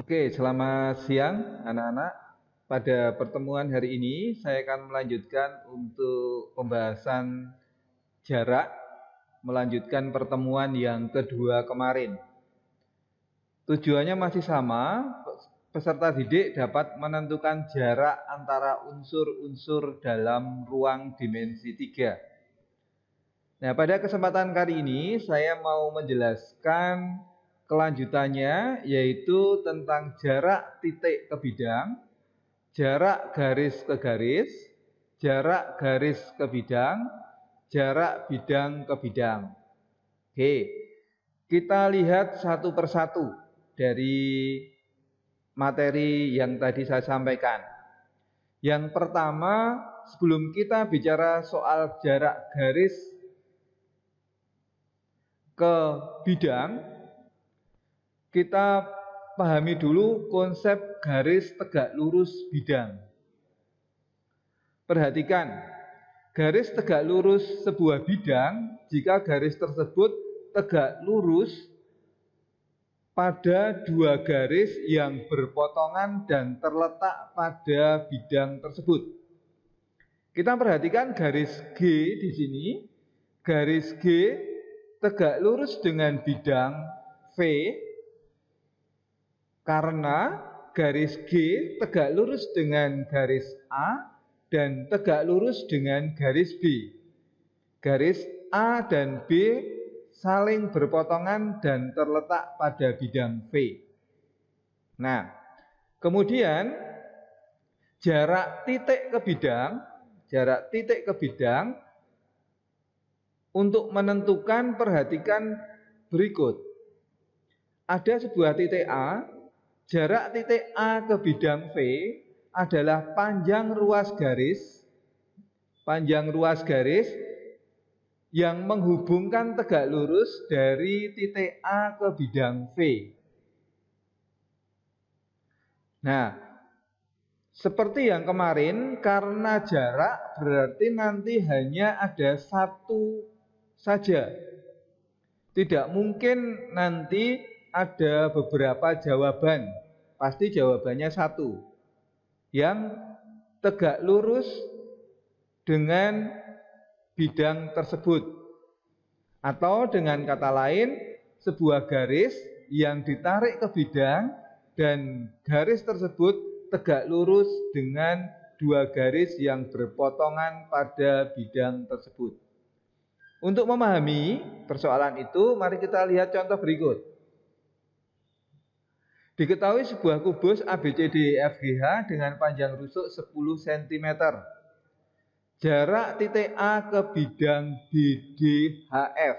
Oke, selamat siang anak-anak. Pada pertemuan hari ini saya akan melanjutkan untuk pembahasan jarak, melanjutkan pertemuan yang kedua kemarin. Tujuannya masih sama, peserta didik dapat menentukan jarak antara unsur-unsur dalam ruang dimensi 3. Nah, pada kesempatan kali ini saya mau menjelaskan kelanjutannya, yaitu tentang jarak titik ke bidang, jarak garis ke garis, jarak garis ke bidang, jarak bidang ke bidang. Oke, kita lihat satu persatu dari materi yang tadi saya sampaikan. Yang pertama, sebelum kita bicara soal jarak garis ke bidang, kita pahami dulu konsep garis tegak lurus bidang. Perhatikan, garis tegak lurus sebuah bidang jika garis tersebut tegak lurus pada dua garis yang berpotongan dan terletak pada bidang tersebut. Kita perhatikan garis G di sini. Garis G tegak lurus dengan bidang V karena garis G tegak lurus dengan garis A dan tegak lurus dengan garis B. Garis A dan B saling berpotongan dan terletak pada bidang V. Nah, kemudian jarak titik ke bidang untuk menentukan, perhatikan berikut. Ada sebuah titik A, jarak titik A ke bidang V adalah panjang ruas garis yang menghubungkan tegak lurus dari titik A ke bidang V. Nah, seperti yang kemarin, karena jarak berarti nanti hanya ada satu saja. Tidak mungkin nanti ada beberapa jawaban. Pasti jawabannya satu. Yang tegak lurus dengan bidang tersebut. Atau dengan kata lain, sebuah garis yang ditarik ke bidang dan garis tersebut tegak lurus dengan dua garis yang berpotongan pada bidang tersebut. Untuk memahami persoalan itu, mari kita lihat contoh berikut. Diketahui sebuah kubus ABCDEFGH dengan panjang rusuk 10 cm. Jarak titik A ke bidang BDHF,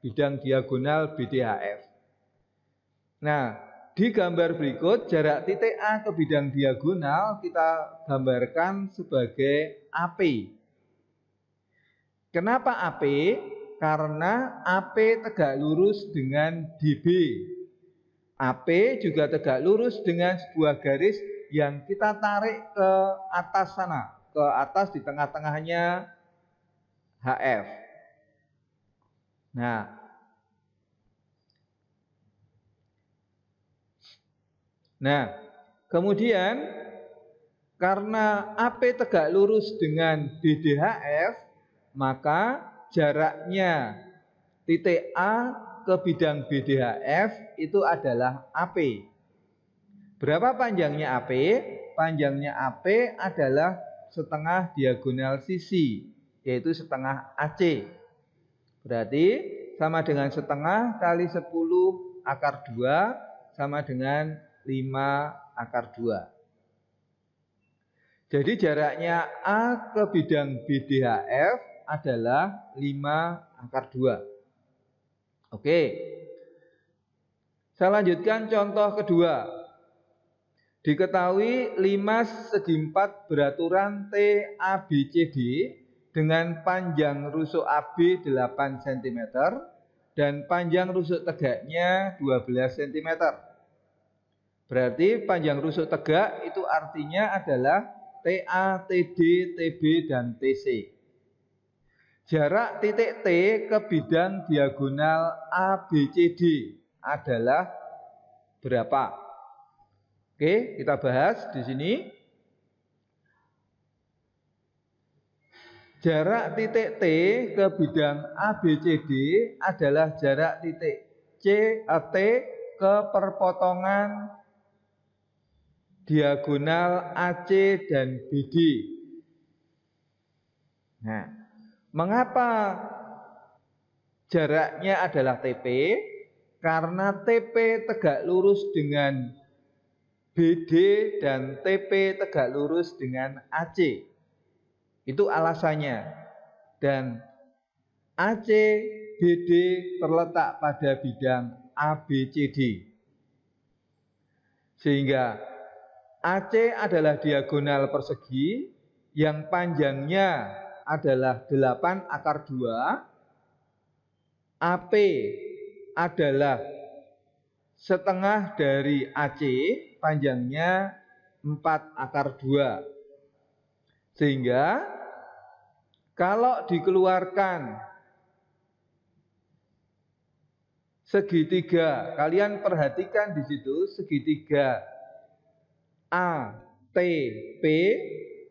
bidang diagonal BDHF. Nah, di gambar berikut, jarak titik A ke bidang diagonal kita gambarkan sebagai AP. Kenapa AP? Karena AP tegak lurus dengan DB. AP juga tegak lurus dengan sebuah garis yang kita tarik ke atas sana, ke atas di tengah-tengahnya HF. Nah, kemudian karena AP tegak lurus dengan BDHF, maka jaraknya titik A ke bidang BDHF itu adalah AP. Berapa panjangnya AP? Panjangnya AP adalah setengah diagonal sisi, yaitu setengah AC. Berarti sama dengan setengah kali 10 akar 2 sama dengan 5 akar 2. Jadi jaraknya A ke bidang BDHF adalah 5 akar 2. Oke. Saya lanjutkan contoh kedua. Diketahui 5 segi 4 beraturan TABCD dengan panjang rusuk AB 8 cm dan panjang rusuk tegaknya 12 cm. Berarti panjang rusuk tegak itu artinya adalah TA, TD, TB, dan TC. Jarak titik T ke bidang diagonal ABCD adalah berapa? Oke, kita bahas di sini. Jarak titik T ke bidang ABCD adalah jarak titik T ke perpotongan diagonal AC dan BD. Nah, mengapa jaraknya adalah TP? Karena TP tegak lurus dengan BD dan TP tegak lurus dengan AC. Itu alasannya. Dan AC BD terletak pada bidang ABCD. Sehingga AC adalah diagonal persegi yang panjangnya adalah 8 akar 2. AP adalah setengah dari AC, panjangnya 4 akar 2. Sehingga kalau dikeluarkan segitiga, kalian perhatikan di situ segitiga ATP,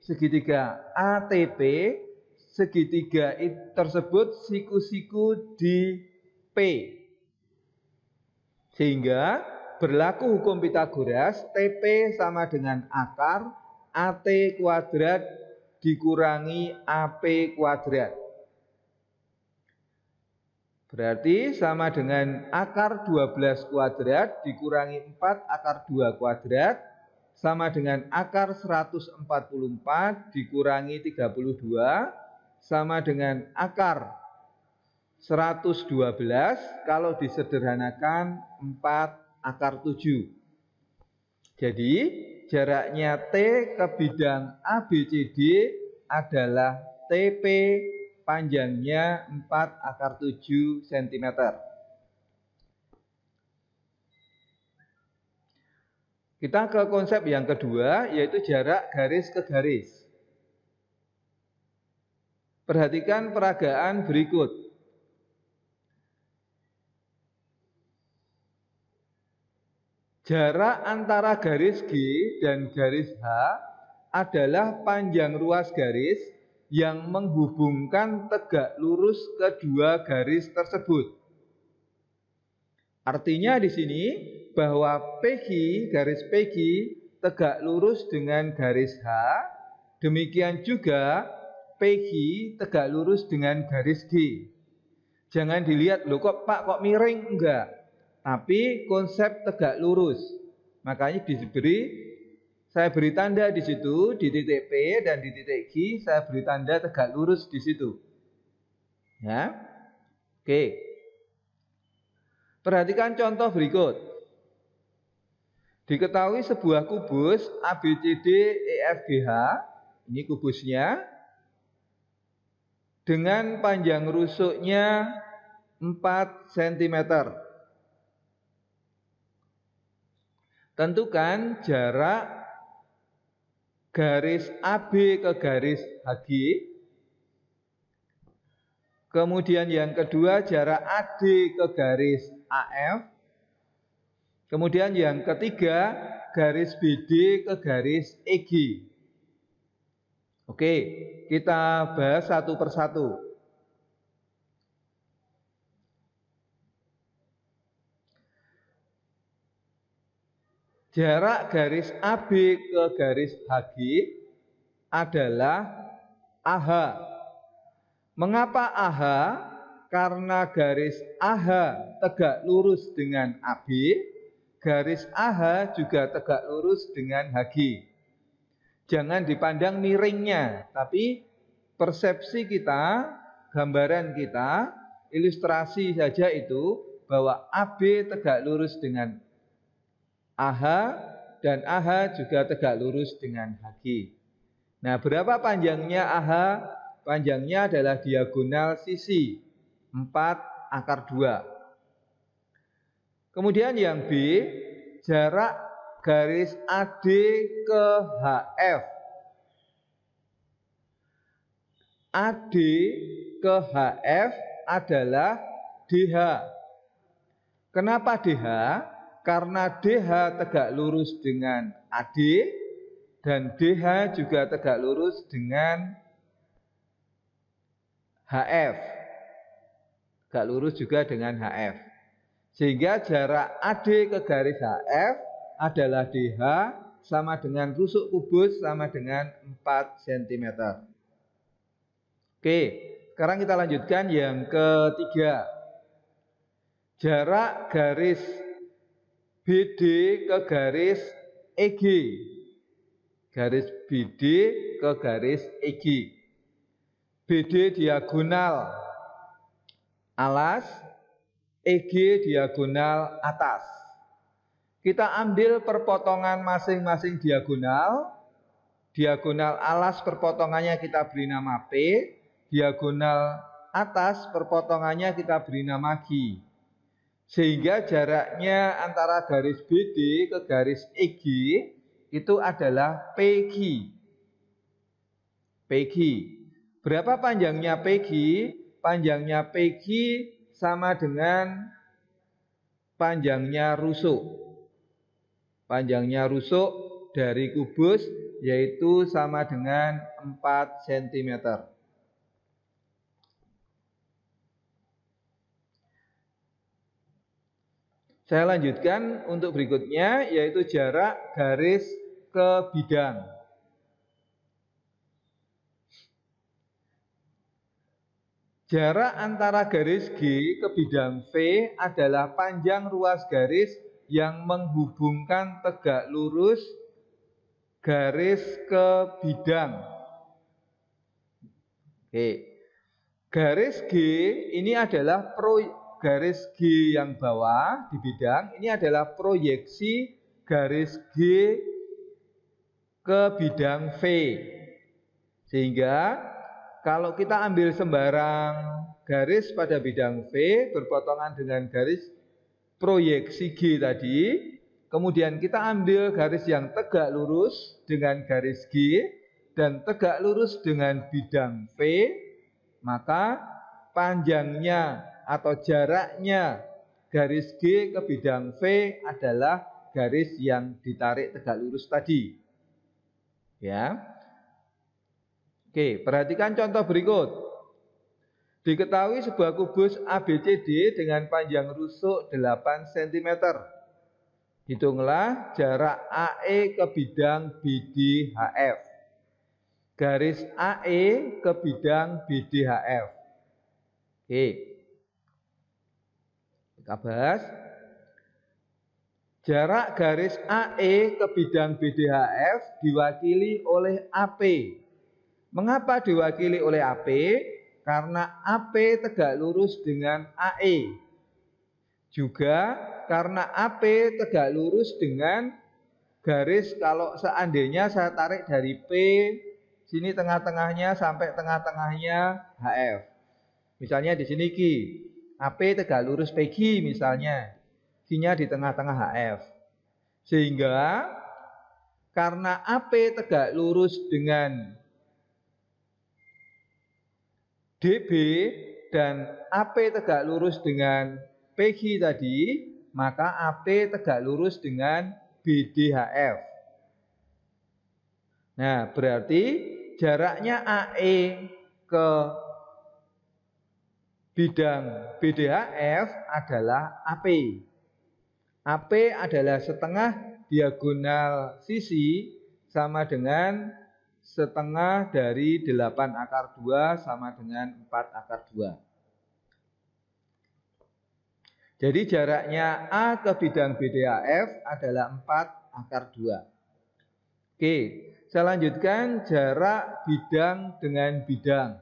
segitiga ATP, segitiga tersebut siku-siku di P. Sehingga berlaku hukum Pitagoras, TP sama dengan akar AT kuadrat dikurangi AP kuadrat. Berarti sama dengan akar 12 kuadrat dikurangi 4 akar 2 kuadrat sama dengan akar 144 dikurangi 32 sama dengan akar 112, kalau disederhanakan 4 akar 7. Jadi jaraknya T ke bidang ABCD adalah TP, panjangnya 4 akar 7 cm. Kita ke konsep yang kedua, yaitu jarak garis ke garis. Perhatikan peragaan berikut. Jarak antara garis G dan garis H adalah panjang ruas garis yang menghubungkan tegak lurus kedua garis tersebut. Artinya di sini bahwa PQ, garis PQ tegak lurus dengan garis H, demikian juga PQ tegak lurus dengan garis G. Jangan dilihat, loh kok Pak kok miring? Enggak. Tapi konsep tegak lurus. Makanya saya beri tanda di situ, di titik P dan di titik Q, saya beri tanda tegak lurus di situ. Ya. Oke. Perhatikan contoh berikut. Diketahui sebuah kubus ABCD EFGH, ini kubusnya, dengan panjang rusuknya 4 cm. Tentukan jarak garis AB ke garis HG. Kemudian yang kedua jarak AD ke garis AF. Kemudian yang ketiga garis BD ke garis EG. Oke, kita bahas satu persatu. Jarak garis AB ke garis HG adalah AH. Mengapa AH? Karena garis AH tegak lurus dengan AB, garis AH juga tegak lurus dengan HG. Jangan dipandang miringnya, tapi persepsi kita, gambaran kita, ilustrasi saja itu bahwa AB tegak lurus dengan AH dan AH juga tegak lurus dengan HG. Nah, berapa panjangnya AH? Panjangnya adalah diagonal sisi 4 akar 2. Kemudian yang B, jarak garis AD ke HF. AD ke HF adalah DH. Kenapa DH? karena DH tegak lurus dengan AD dan DH juga tegak lurus dengan HF. Tegak lurus juga dengan HF. Sehingga jarak AD ke garis HF adalah DH sama dengan rusuk kubus sama dengan 4 cm. Oke, sekarang kita lanjutkan yang ketiga. Jarak garis BD ke garis EG. Garis BD ke garis EG. BD diagonal alas, EG diagonal atas. Kita ambil perpotongan masing-masing diagonal. Diagonal alas perpotongannya kita beri nama P. Diagonal atas perpotongannya kita beri nama Q. Sehingga jaraknya antara garis BD ke garis EG itu adalah PQ. PQ. Berapa panjangnya PQ? Panjangnya PQ sama dengan panjangnya rusuk. Panjangnya rusuk dari kubus yaitu sama dengan 4 cm. Saya lanjutkan untuk berikutnya yaitu jarak garis ke bidang. Jarak antara garis G ke bidang V adalah panjang ruas garis yang menghubungkan tegak lurus garis ke bidang. Oke. Garis G ini adalah garis G yang bawah di bidang, ini adalah proyeksi garis G ke bidang V. Sehingga kalau kita ambil sembarang garis pada bidang V berpotongan dengan garis proyeksi G tadi, kemudian kita ambil garis yang tegak lurus dengan garis G dan tegak lurus dengan bidang V, maka panjangnya atau jaraknya garis G ke bidang V adalah garis yang ditarik tegak lurus tadi. Ya. Oke, perhatikan contoh berikut. Diketahui sebuah kubus ABCD dengan panjang rusuk 8 cm. Hitunglah jarak AE ke bidang BDHF. Garis AE ke bidang BDHF. Oke. Kita bahas. Jarak garis AE ke bidang BDHF diwakili oleh AP. Mengapa diwakili oleh AP? Karena AP tegak lurus dengan AE. Juga karena AP tegak lurus dengan garis, kalau seandainya saya tarik dari P, sini tengah-tengahnya sampai tengah-tengahnya HF. Misalnya di sini Q. AP tegak lurus PQ misalnya. Q-nya di tengah-tengah HF. Sehingga karena AP tegak lurus dengan DB dan AP tegak lurus dengan PQ tadi, maka AP tegak lurus dengan BDHF. Nah, berarti jaraknya AE ke bidang BDHF adalah AP. AP adalah setengah diagonal sisi sama dengan setengah dari 8 akar 2 sama dengan 4 akar 2. Jadi jaraknya A ke bidang BDHF adalah 4 akar 2. Oke, saya lanjutkan jarak bidang dengan bidang.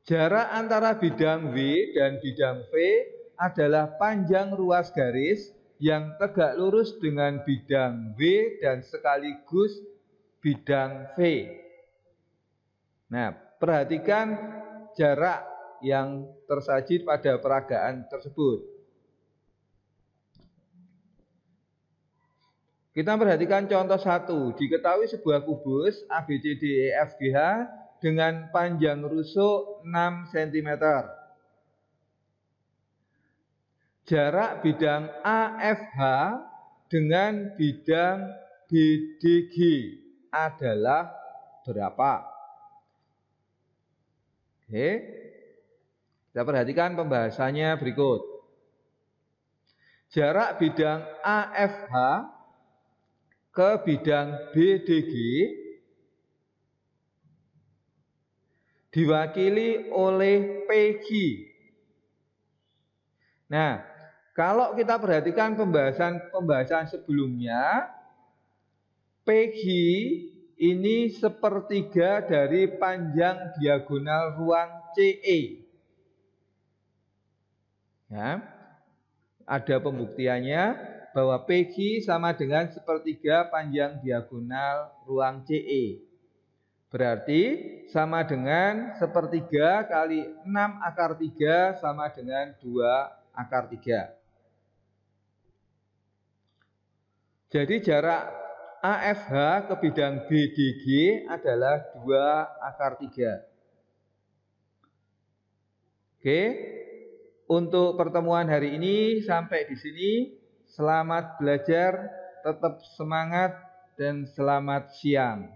Jarak antara bidang W dan bidang V adalah panjang ruas garis yang tegak lurus dengan bidang W dan sekaligus bidang V. Nah, perhatikan jarak yang tersaji pada peragaan tersebut. Kita perhatikan contoh 1. Diketahui sebuah kubus ABCDEFGH dengan panjang rusuk 6 cm. jarak bidang AFH dengan bidang BDG adalah berapa? Oke, kita perhatikan pembahasannya berikut. Jarak bidang AFH ke bidang BDG diwakili oleh PG. Nah, kalau kita perhatikan pembahasan sebelumnya, PG ini sepertiga dari panjang diagonal ruang CE. Ya, ada pembuktiannya bahwa PG sama dengan sepertiga panjang diagonal ruang CE. Berarti sama dengan sepertiga kali 6 akar 3 sama dengan 2 akar 3. Jadi jarak AFH ke bidang BDG adalah 2 akar 3. Oke, untuk pertemuan hari ini sampai di sini. Selamat belajar, tetap semangat, dan selamat siang.